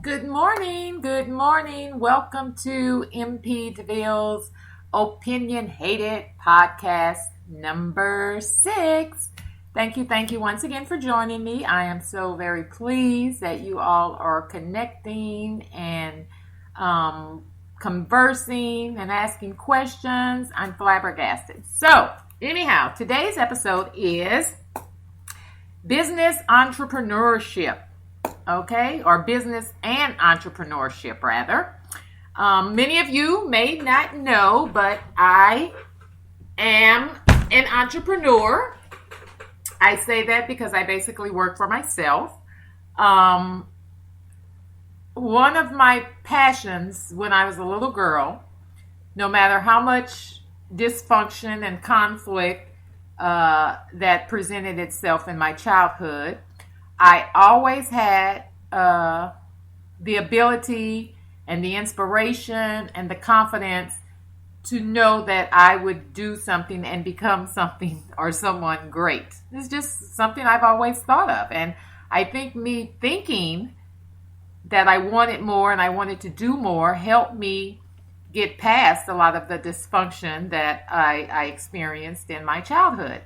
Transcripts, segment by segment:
Good morning. Good morning. Welcome to MP DeVille's Opinion Hated podcast number 6. Thank you once again for joining me. I am so very pleased that you all are connecting and conversing and asking questions. I'm flabbergasted. So, anyhow, today's episode is business entrepreneurship. Okay, or business and entrepreneurship, rather. Many of you may not know, but I am an entrepreneur. I say that because I basically work for myself. One of my passions when I was a little girl, no matter how much dysfunction and conflict that presented itself in my childhood, I always had the ability and the inspiration and the confidence to know that I would do something and become something or someone great. It's just something I've always thought of. And I think me thinking that I wanted more and I wanted to do more helped me get past a lot of the dysfunction that I experienced in my childhood.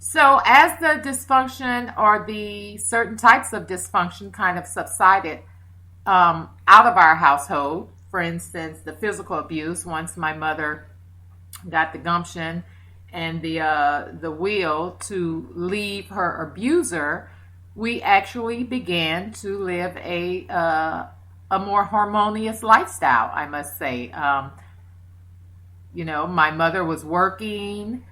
So as the dysfunction or the certain types of dysfunction kind of subsided out of our household, for instance, the physical abuse, once my mother got the gumption and the will to leave her abuser, we actually began to live a more harmonious lifestyle, I must say. My mother was working.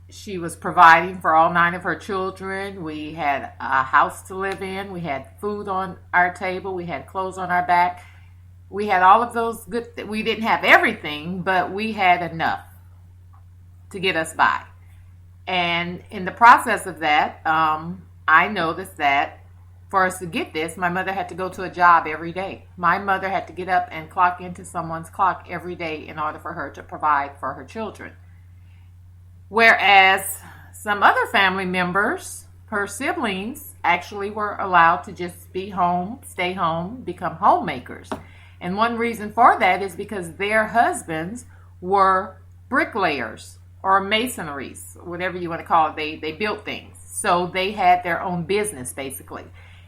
She was providing for all 9 of her children. We had a house to live in. We had food on our table. We had clothes on our back. We had all of those good we didn't have everything, but we had enough to get us by. And in the process of that, I noticed that for us to get this, my mother had to go to a job every day. My mother had to get up and clock into someone's clock every day in order for her to provide for her children. Whereas some other family members, her siblings, actually were allowed to just be home, stay home, become homemakers. And one reason for that is because their husbands were bricklayers or masonries, whatever you want to call it. They built things. So they had their own business, basically.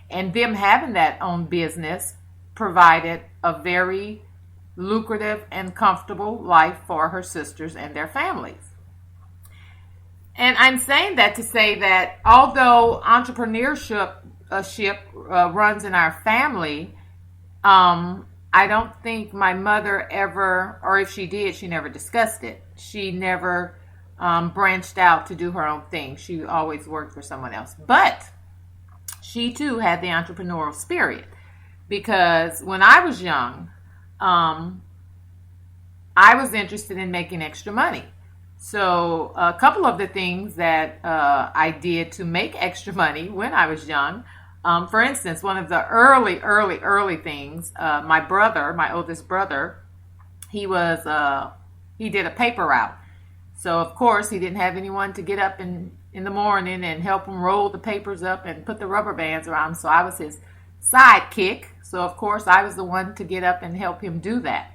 And them having that own business provided a very lucrative and comfortable life for her sisters and their families. And I'm saying that to say that although entrepreneurship runs in our family, I don't think my mother ever, or if she did, she never discussed it. She never branched out to do her own thing. She always worked for someone else. But she too had the entrepreneurial spirit, because when I was young, I was interested in making extra money. So a couple of the things that I did to make extra money when I was young, for instance, one of the early things, my oldest brother, he did a paper route. So of course he didn't have anyone to get up in the morning and help him roll the papers up and put the rubber bands around. So I was his sidekick. So of course I was the one to get up and help him do that.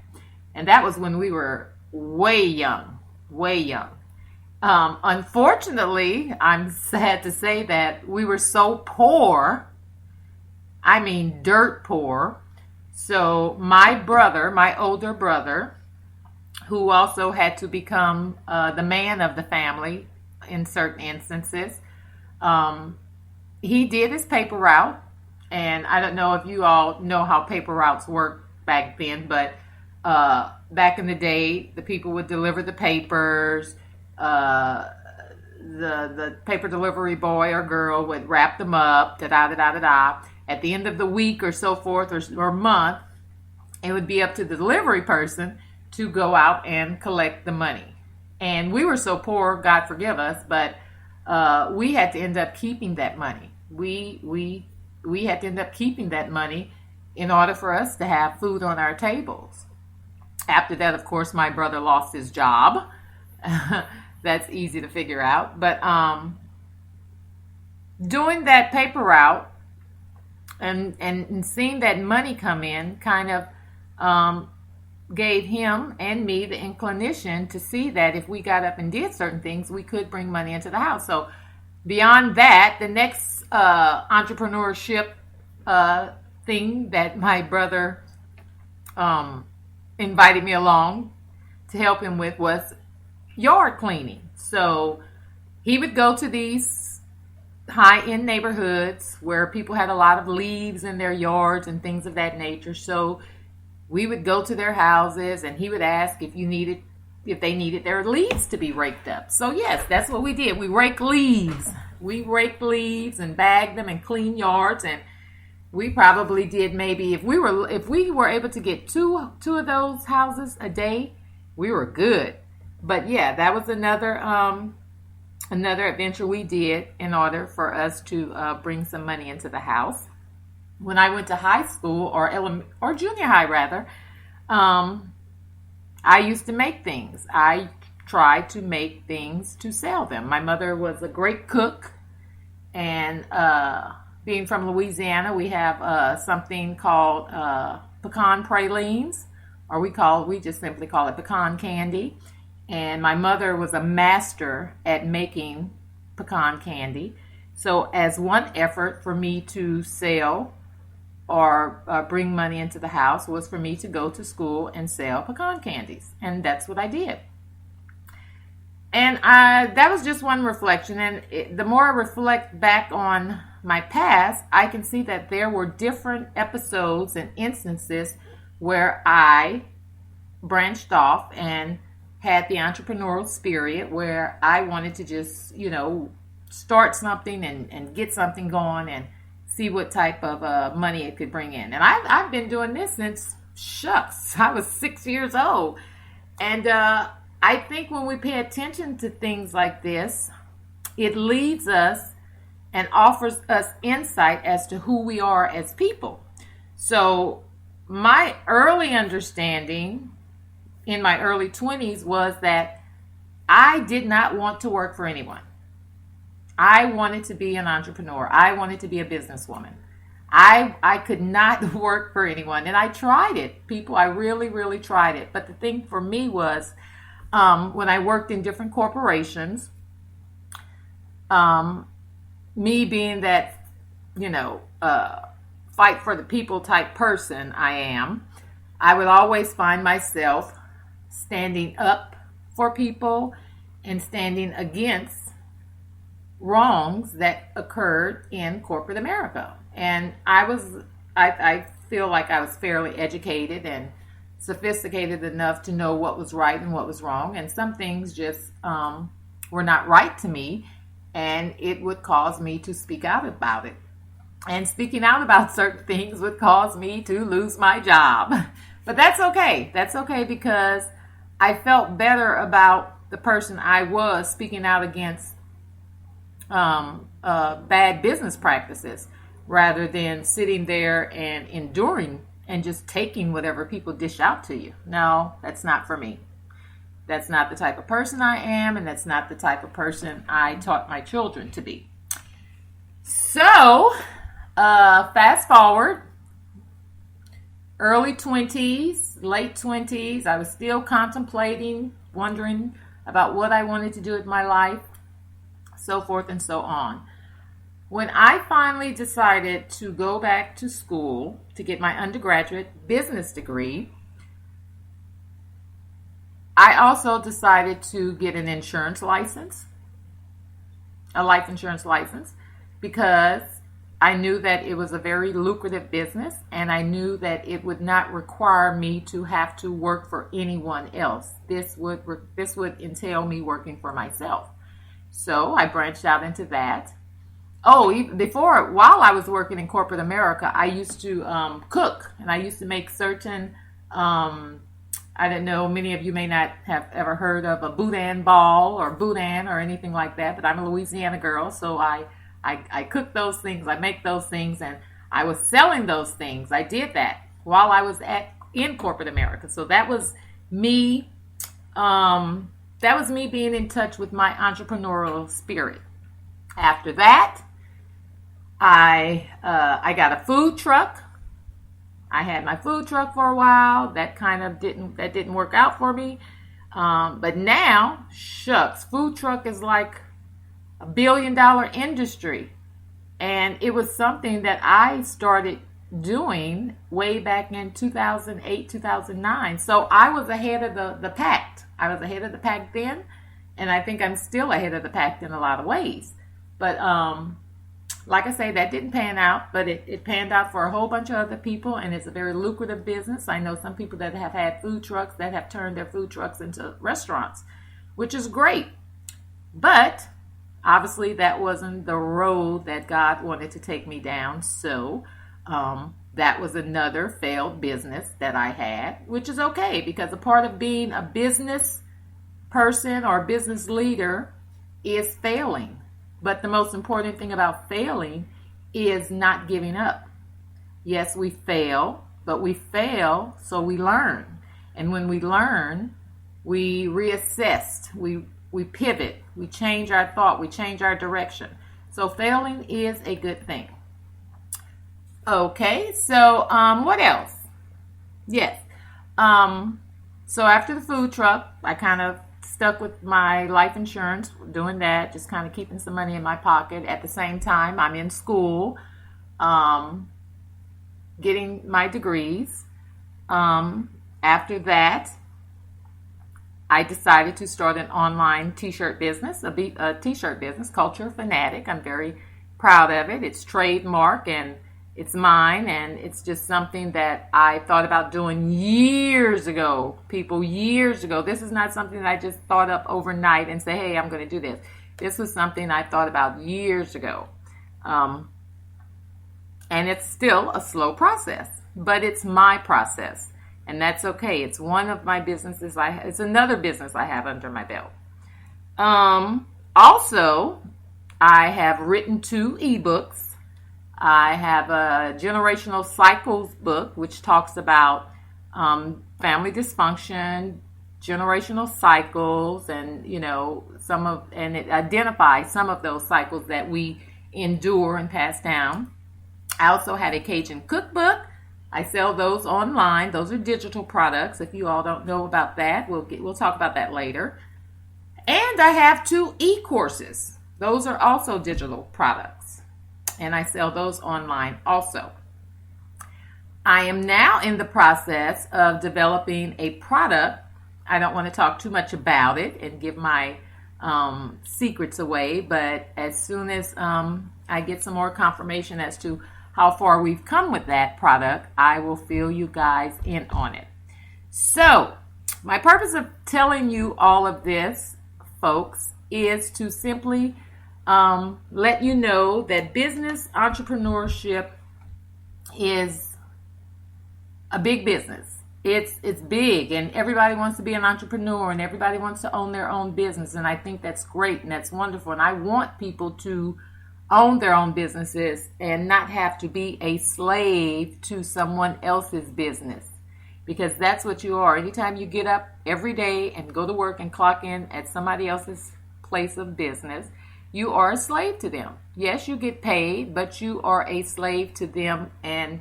And that was when we were way young. Unfortunately, I'm sad to say that we were so poor, I mean dirt poor. So my older brother, who also had to become the man of the family in certain instances, he did his paper route. And I don't know if you all know how paper routes work back then, but back in the day, the people would deliver the papers. The paper delivery boy or girl would wrap them up. At the end of the week or so forth or month, it would be up to the delivery person to go out and collect the money. And we were so poor, God forgive us, but we had to end up keeping that money. We had to end up keeping that money in order for us to have food on our tables. After that, of course, my brother lost his job. That's easy to figure out. But doing that paper route, and seeing that money come in kind of um, gave him and me the inclination to see that if we got up and did certain things, we could bring money into the house. So beyond that, the next entrepreneurship thing that my brother invited me along to help him with was yard cleaning. So he would go to these high-end neighborhoods where people had a lot of leaves in their yards and things of that nature. So we would go to their houses and he would ask if they needed their leaves to be raked up. So yes, that's what we did. We raked leaves. We raked leaves and bagged them and cleaned yards, and we probably did maybe if we were able to get two of those houses a day, we were good. But yeah, that was another adventure we did in order for us to bring some money into the house. When I went to high school or junior high rather, I used to make things. I tried to make things to sell them. My mother was a great cook, and being from Louisiana, we have something called pecan pralines, or we just simply call it pecan candy. And my mother was a master at making pecan candy. So as one effort for me to sell or bring money into the house was for me to go to school and sell pecan candies. And that's what I did. And that was just one reflection. And the more I reflect back on my past, I can see that there were different episodes and instances where I branched off and had the entrepreneurial spirit where I wanted to just, start something and get something going and see what type of money it could bring in. And I've been doing this since, I was 6 years old. And I think when we pay attention to things like this, it leads us and offers us insight as to who we are as people. So my early understanding in my early 20s was that I did not want to work for anyone. I wanted to be an entrepreneur. I wanted to be a businesswoman. I could not work for anyone. And I tried it, people. I really, really tried it. But the thing for me was when I worked in different corporations, me being that, fight for the people type person I would always find myself standing up for people and standing against wrongs that occurred in corporate America. And I feel like I was fairly educated and sophisticated enough to know what was right and what was wrong. And some things just were not right to me, and it would cause me to speak out about it. And speaking out about certain things would cause me to lose my job. But that's okay. That's okay, because I felt better about the person I was speaking out against bad business practices rather than sitting there and enduring and just taking whatever people dish out to you. No, that's not for me. That's not the type of person I am, and that's not the type of person I taught my children to be. So, fast forward, early 20s, late 20s, I was still contemplating, wondering about what I wanted to do with my life, so forth and so on. When I finally decided to go back to school to get my undergraduate business degree, I also decided to get an insurance license, a life insurance license, because I knew that it was a very lucrative business, and I knew that it would not require me to have to work for anyone else. This would entail me working for myself. So I branched out into that. While I was working in corporate America, I used to cook, and I used to make certain, I don't know, many of you may not have ever heard of a boudin ball or boudin or anything like that, but I'm a Louisiana girl, so I cook those things, I make those things, and I was selling those things. I did that while I was in corporate America. So that was me. That was me being in touch with my entrepreneurial spirit. After that, I got a food truck. I had my food truck for a while. That didn't work out for me. But now, shucks, food truck is like $1 billion industry. And it was something that I started doing way back in 2008, 2009. So I was ahead of the pack. I was ahead of the pack then. And I think I'm still ahead of the pack in a lot of ways. But like I say, that didn't pan out, but it panned out for a whole bunch of other people, and it's a very lucrative business. I know some people that have had food trucks that have turned their food trucks into restaurants, which is great. But obviously that wasn't the road that God wanted to take me down. So that was another failed business that I had, which is okay, because a part of being a business person or business leader is failing. But the most important thing about failing is not giving up. Yes, we fail, but we fail so we learn. And when we learn, we reassess, we pivot, we change our thought, we change our direction. So failing is a good thing. Okay, so what else? Yes. So after the food truck, I kind of stuck with my life insurance, doing that, just kind of keeping some money in my pocket. At the same time, I'm in school, getting my degrees. After that, I decided to start an online t-shirt business, a t-shirt business, Culture Fanatic. I'm very proud of it. It's trademark and it's mine, and it's just something that I thought about doing years ago, people, years ago. This is not something that I just thought up overnight and say, hey, I'm going to do this. This was something I thought about years ago. And it's still a slow process, but it's my process, and that's okay. It's one of my businesses. It's another business I have under my belt. Also, I have written 2 ebooks. I have a generational cycles book, which talks about family dysfunction, generational cycles, and it identifies some of those cycles that we endure and pass down. I also have a Cajun cookbook. I sell those online. Those are digital products. If you all don't know about that, we'll talk about that later. And I have 2 e-courses. Those are also digital products, and I sell those online also. I am now in the process of developing a product. I don't want to talk too much about it and give my secrets away, but as soon as I get some more confirmation as to how far we've come with that product, I will fill you guys in on it. So, my purpose of telling you all of this, folks, is to simply let you know that business entrepreneurship is a big business. It's big, and everybody wants to be an entrepreneur, and everybody wants to own their own business, and I think that's great and that's wonderful, and I want people to own their own businesses and not have to be a slave to someone else's business, because that's what you are. Anytime you get up every day and go to work and clock in at somebody else's place of business, you are a slave to them. Yes, you get paid, but you are a slave to them and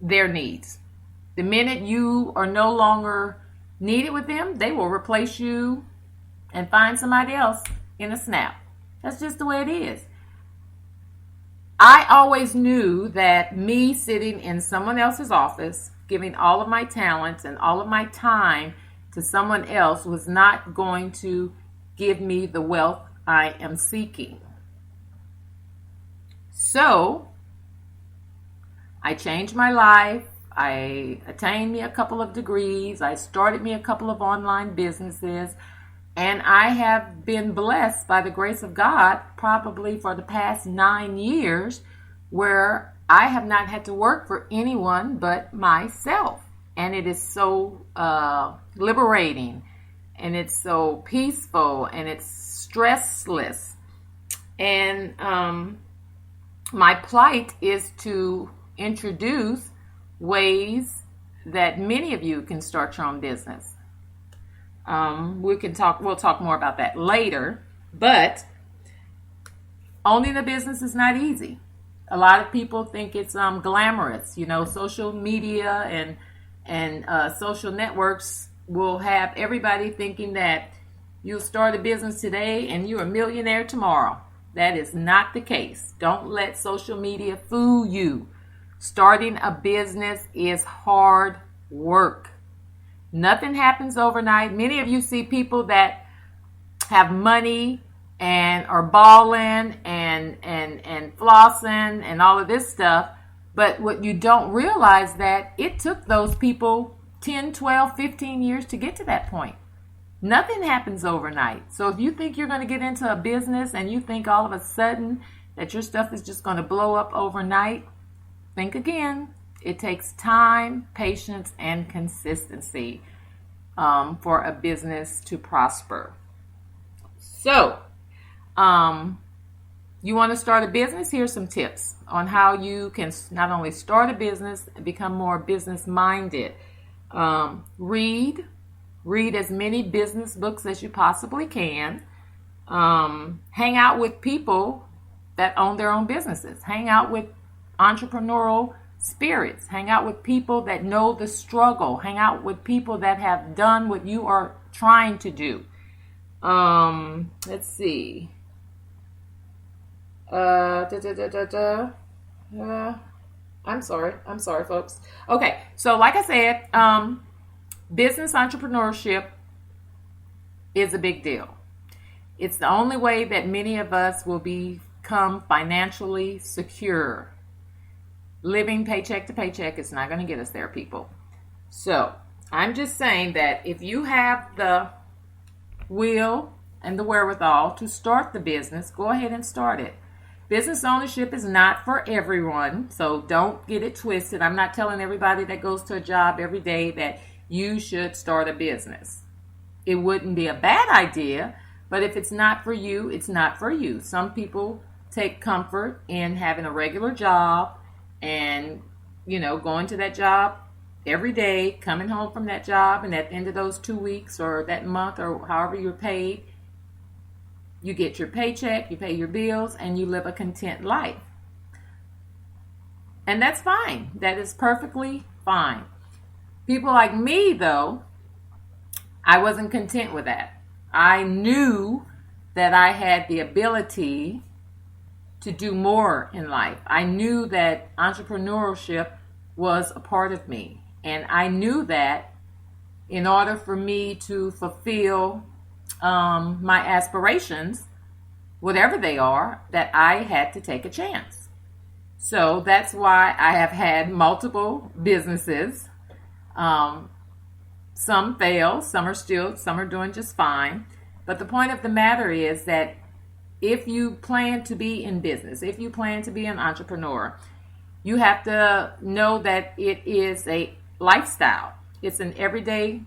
their needs. The minute you are no longer needed with them, they will replace you and find somebody else in a snap. That's just the way it is. I always knew that me sitting in someone else's office, giving all of my talents and all of my time to someone else, was not going to give me the wealth I am seeking. So, I changed my life. I attained me a couple of degrees. I started me a couple of online businesses. And I have been blessed by the grace of God probably for the past 9 years, where I have not had to work for anyone but myself. And it is so liberating, and it's so peaceful, and it's stressless. And my plight is to introduce ways that many of you can start your own business. We'll talk more about that later, but owning a business is not easy. A lot of people think it's glamorous. Social media and social networks will have everybody thinking that you'll start a business today and you're a millionaire tomorrow. That is not the case. Don't let social media fool you. Starting a business is hard work. Nothing happens overnight. Many of you see people that have money and are balling and flossing and all of this stuff. But what you don't realize that it took those people 10, 12, 15 years to get to that point. Nothing happens overnight. So if you think you're going to get into a business and you think all of a sudden that your stuff is just going to blow up overnight, think again. It takes time, patience, and consistency for a business to prosper. So, you want to start a business? Here's some tips on how you can not only start a business, become more business-minded. Read as many business books as you possibly can. Hang out with people that own their own businesses. Hang out with entrepreneurial spirits. Hang out with people that know the struggle. Hang out with people that have done what you are trying to do. Let's see. I'm sorry, folks. Okay, so like I said, business entrepreneurship is a big deal. It's the only way that many of us will become financially secure. Living paycheck to paycheck is not going to get us there, people. So I'm just saying that if you have the will and the wherewithal to start the business, go ahead and start it. Business ownership is not for everyone, so don't get it twisted. I'm not telling everybody that goes to a job every day that you should start a business. It wouldn't be a bad idea, but if it's not for you, it's not for you. Some people take comfort in having a regular job and, going to that job every day, coming home from that job, and at the end of those 2 weeks or that month or however you're paid, you get your paycheck, you pay your bills, and you live a content life. And that's fine. That is perfectly fine. People like me, though, I wasn't content with that. I knew that I had the ability to do more in life. I knew that entrepreneurship was a part of me. And I knew that in order for me to fulfill my aspirations, whatever they are, that I had to take a chance. So that's why I have had multiple businesses. Some fail, some are doing just fine. But the point of the matter is that if you plan to be in business, if you plan to be an entrepreneur, you have to know that it is a lifestyle. It's an everyday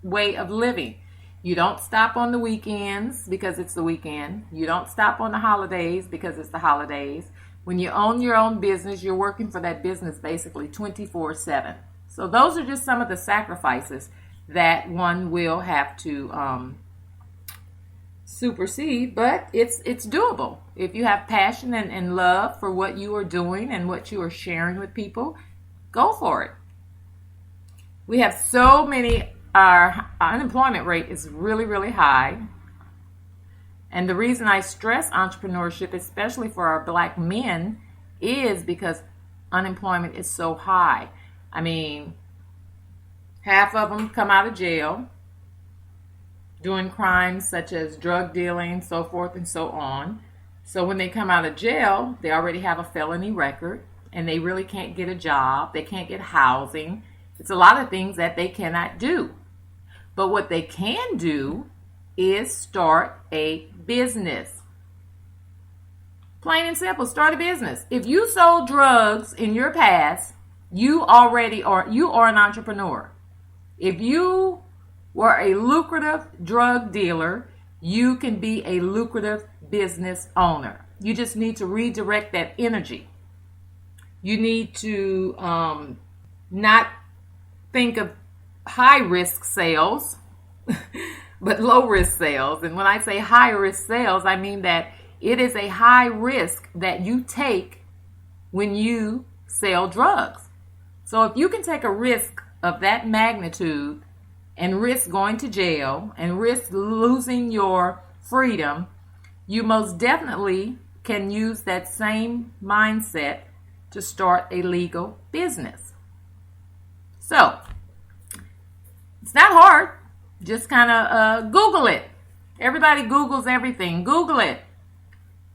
way of living. You don't stop on the weekends because it's the weekend. You don't stop on the holidays because it's the holidays. When you own your own business, you're working for that business basically 24/7. So those are just some of the sacrifices that one will have to supersede, but it's doable. If you have passion and love for what you are doing and what you are sharing with people, go for it. We have so many, our unemployment rate is really, really high. And the reason I stress entrepreneurship, especially for our black men, is because unemployment is so high. I mean, half of them come out of jail doing crimes such as drug dealing, so forth and so on. So when they come out of jail, they already have a felony record and they really can't get a job. They can't get housing. It's a lot of things that they cannot do. But what they can do is start a business. Plain and simple, start a business. If you sold drugs in your past, you are an entrepreneur. If you were a lucrative drug dealer, you can be a lucrative business owner. You just need to redirect that energy. You need to not think of high risk sales, but low risk sales. And when I say high risk sales, I mean that It is a high risk that you take when you sell drugs. So if you can take a risk of that magnitude and risk going to jail and risk losing your freedom, you most definitely can use that same mindset to start a legal business. So it's not hard. Just kind of Google it. Everybody Googles everything. Google it.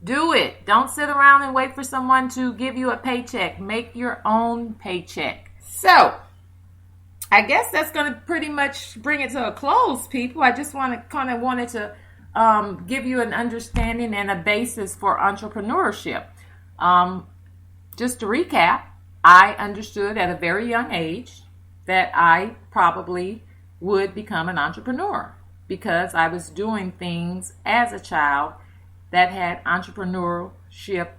Do it. Don't sit around and wait for someone to give you a paycheck. Make your own paycheck. So, I guess that's going to pretty much bring it to a close, people. I just wanted to give you an understanding and a basis for entrepreneurship. Just to recap, I understood at a very young age that I probably would become an entrepreneur because I was doing things as a child that had entrepreneurship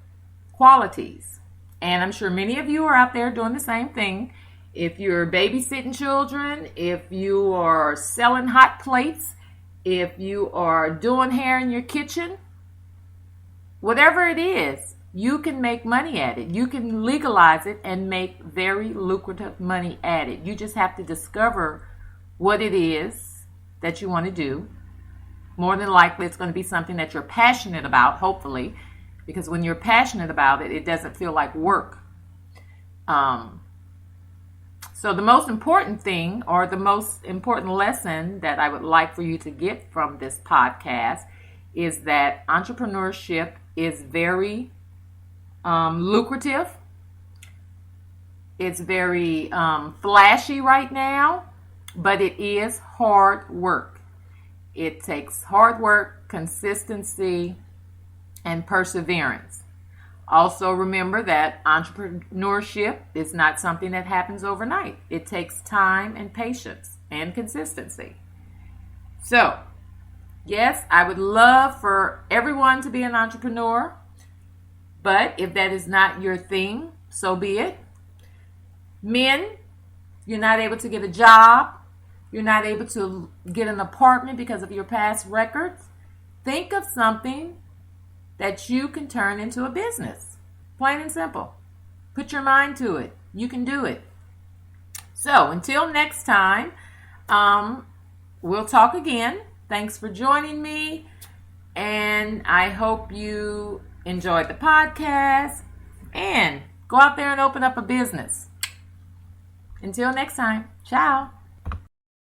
qualities. And I'm sure many of you are out there doing the same thing. If you're babysitting children, if you are selling hot plates, if you are doing hair in your kitchen, whatever it is, you can make money at it. You can legalize it and make very lucrative money at it. You just have to discover what it is that you want to do. More than likely, it's going to be something that you're passionate about, hopefully, because when you're passionate about it, it doesn't feel like work. So the most important thing, or the most important lesson that I would like for you to get from this podcast is that entrepreneurship is very lucrative. It's very flashy right now, but it is hard work. It takes hard work, consistency, and perseverance. Also remember that entrepreneurship is not something that happens overnight. It takes time and patience and consistency. So, yes, I would love for everyone to be an entrepreneur, but if that is not your thing, so be it. Men, you're not able to get a job. You're not able to get an apartment because of your past records. Think of something that you can turn into a business. Plain and simple. Put your mind to it. You can do it. So until next time, we'll talk again. Thanks for joining me. And I hope you enjoyed the podcast. And go out there and open up a business. Until next time. Ciao.